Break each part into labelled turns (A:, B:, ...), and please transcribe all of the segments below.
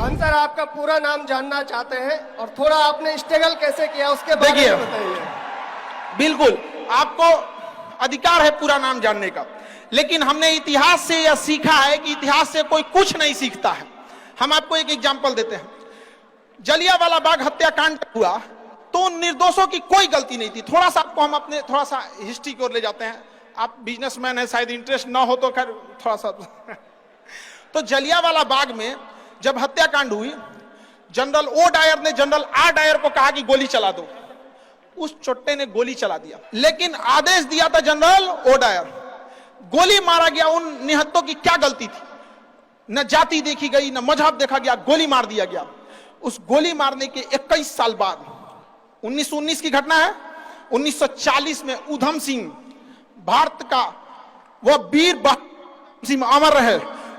A: Khan sir, आपका पूरा नाम जानना चाहते हैं और थोड़ा आपने स्ट्रगल कैसे किया उसके बारे में बताइए।
B: बिल्कुल, आपको अधिकार है पूरा नाम जानने का, लेकिन हमने इतिहास से यह सीखा है कि इतिहास से कोई कुछ नहीं सीखता है। हम आपको एक एग्जांपल देते हैं। जलियांवाला बाग हत्याकांड हुआ तो निर्दोषों की कोई गलती नहीं थी। थोड़ा सा आपको हम अपने थोड़ा सा हिस्ट्री की ओर ले जाते हैं। आप बिजनेसमैन है, शायद इंटरेस्ट ना हो तो खैर थोड़ा सा तो जलियांवाला बाग में जब हत्याकांड हुई, जनरल ओ डायर ने जनरल आर डायर को कहा कि गोली चला दो। उस चोट्टे ने गोली चला दिया, लेकिन आदेश दिया था जनरल ओ डायर। गोली मारा गया। उन निहत्तों की क्या गलती थी? न जाति देखी गई, न मजहब देखा गया, गोली मार दिया गया। उस गोली मारने के 21 साल बाद 1919 की घटना है। 1940 में उधम सिंह, भारत का वह वीर सिंह अमर रहे,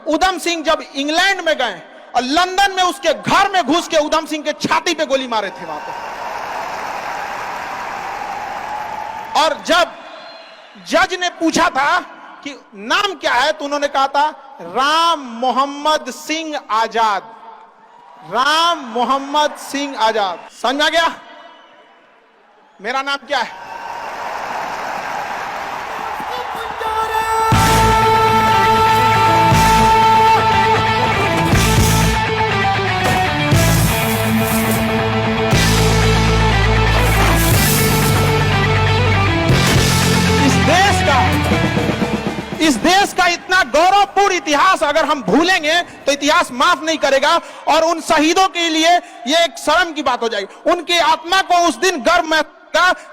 B: उधम सिंह जब इंग्लैंड में गए और लंदन में उसके घर में घुस के उधम सिंह के छाती पे गोली मारे थे वहां पर। और जब जज ने पूछा था कि नाम क्या है, तो उन्होंने कहा था राम मोहम्मद सिंह आजाद। राम मोहम्मद सिंह आजाद। समझ आ गया मेरा नाम क्या है? इस देश का इतना गौरवपूर्ण इतिहास अगर हम भूलेंगे तो इतिहास माफ नहीं करेगा, और उन शहीदों के लिए यह एक शर्म की बात हो जाएगी। उनकी आत्मा को उस दिन गर्व महसूस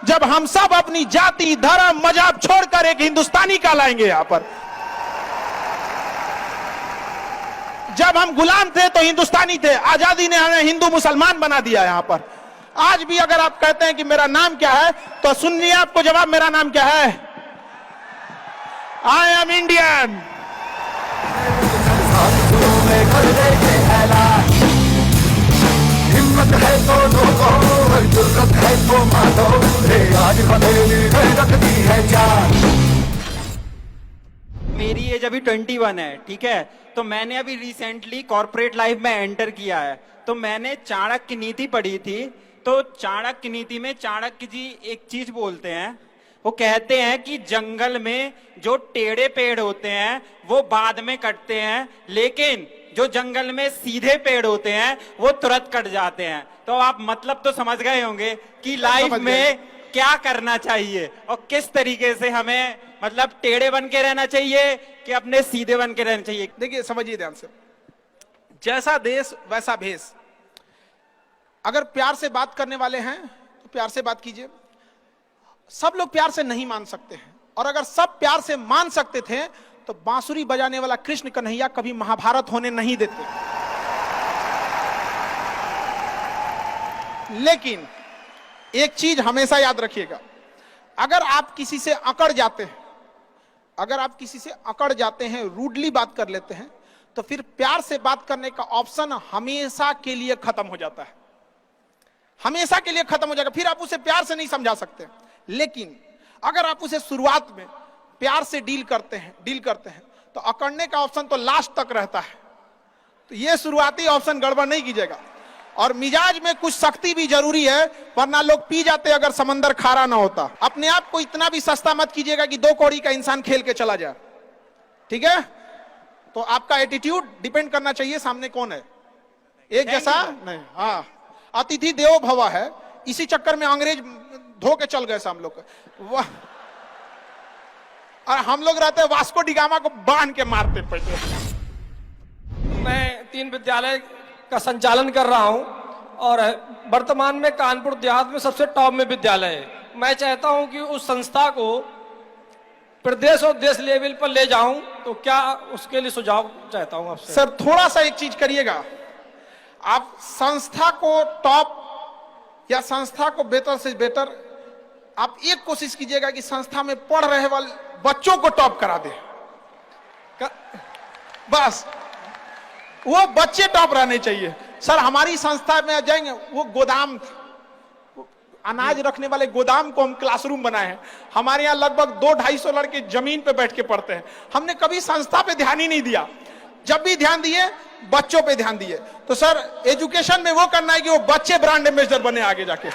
B: जब हम सब अपनी जाति, धर्म, मजहब छोड़कर एक हिंदुस्तानी कहलाएंगे। यहां पर जब हम गुलाम थे तो हिंदुस्तानी थे। आजादी ने हमें हिंदू मुसलमान बना दिया। यहां पर आज भी अगर आप कहते हैं कि मेरा नाम क्या है, तो सुनिए आपको जवाब, मेरा नाम क्या है? I am Indian. हिम्मत है तो लोगों, जुर्रत है तो मानो, आज हथेली में रखती है जान।
C: मेरी एज अभी 21 है, ठीक है। तो मैंने अभी रिसेंटली कॉर्पोरेट लाइफ में एंटर किया है। तो मैंने चाणक्य नीति पढ़ी थी। तो चाणक्य नीति में चाणक्य जी एक चीज बोलते हैं, वो कहते हैं कि जंगल में जो टेढ़े पेड़ होते हैं वो बाद में कटते हैं, लेकिन जो जंगल में सीधे पेड़ होते हैं वो तुरंत कट जाते हैं। तो आप मतलब तो समझ गए होंगे कि लाइफ में क्या करना चाहिए और किस तरीके से हमें मतलब टेढ़े बन के रहना चाहिए कि अपने सीधे बन के रहना चाहिए।
B: देखिए, समझिए ध्यान से, जैसा देश वैसा भेष। अगर प्यार से बात करने वाले हैं तो प्यार से बात कीजिए। सब लोग प्यार से नहीं मान सकते हैं, और अगर सब प्यार से मान सकते थे तो बांसुरी बजाने वाला कृष्ण कन्हैया कभी महाभारत होने नहीं देते। लेकिन एक चीज हमेशा याद रखिएगा, अगर आप किसी से अकड़ जाते हैं, रूडली बात कर लेते हैं, तो फिर प्यार से बात करने का ऑप्शन हमेशा के लिए खत्म हो जाता है। हमेशा के लिए खत्म हो जाएगा। फिर आप उसे प्यार से नहीं समझा सकते। लेकिन अगर आप उसे शुरुआत में प्यार से डील करते हैं तो अकड़ने का ऑप्शन तो लास्ट तक रहता है। तो ये शुरुआती ऑप्शन गड़बड़ नहीं कीजिएगा। और मिजाज में कुछ सख्ती भी जरूरी है, वरना लोग पी जाते अगर समंदर खारा ना होता। अपने आप को इतना भी सस्ता मत कीजिएगा कि 2 कौड़ी का इंसान खेल के चला जाए, ठीक है। तो आपका एटीट्यूड डिपेंड करना चाहिए सामने कौन है, एक जैसा नहीं। हाँ, अतिथि देवो भव है। इसी चक्कर में अंग्रेज धो के चल गए हम लोग, और हम लोग रहते वास्को डिगामा को बांध के मारते पड़ते।
A: मैं 3 विद्यालय का संचालन कर रहा हूं और वर्तमान में कानपुर देहात में सबसे टॉप में विद्यालय है। मैं चाहता हूं कि उस संस्था को प्रदेश और देश लेवल पर ले जाऊं, तो क्या उसके लिए सुझाव चाहता हूं आपसे।
B: सर, थोड़ा सा एक चीज करिएगा, आप संस्था को टॉप या संस्था को बेहतर से बेटर, आप एक कोशिश कीजिएगा कि संस्था में पढ़ रहे वाले बच्चों को टॉप करा दे। बस वो बच्चे टॉप रहने चाहिए। सर, हमारी संस्था में जाएंगे, वो गोदाम, अनाज रखने वाले गोदाम को हम क्लासरूम बनाए हैं। हमारे यहाँ लगभग 200-250 लड़के जमीन पे बैठ के पढ़ते हैं। हमने कभी संस्था पे ध्यान ही नहीं दिया। जब भी ध्यान दिए बच्चों पे ध्यान दिए। तो सर एजुकेशन में वो करना है कि वो बच्चे ब्रांड एम्बेसडर बने आगे जाके।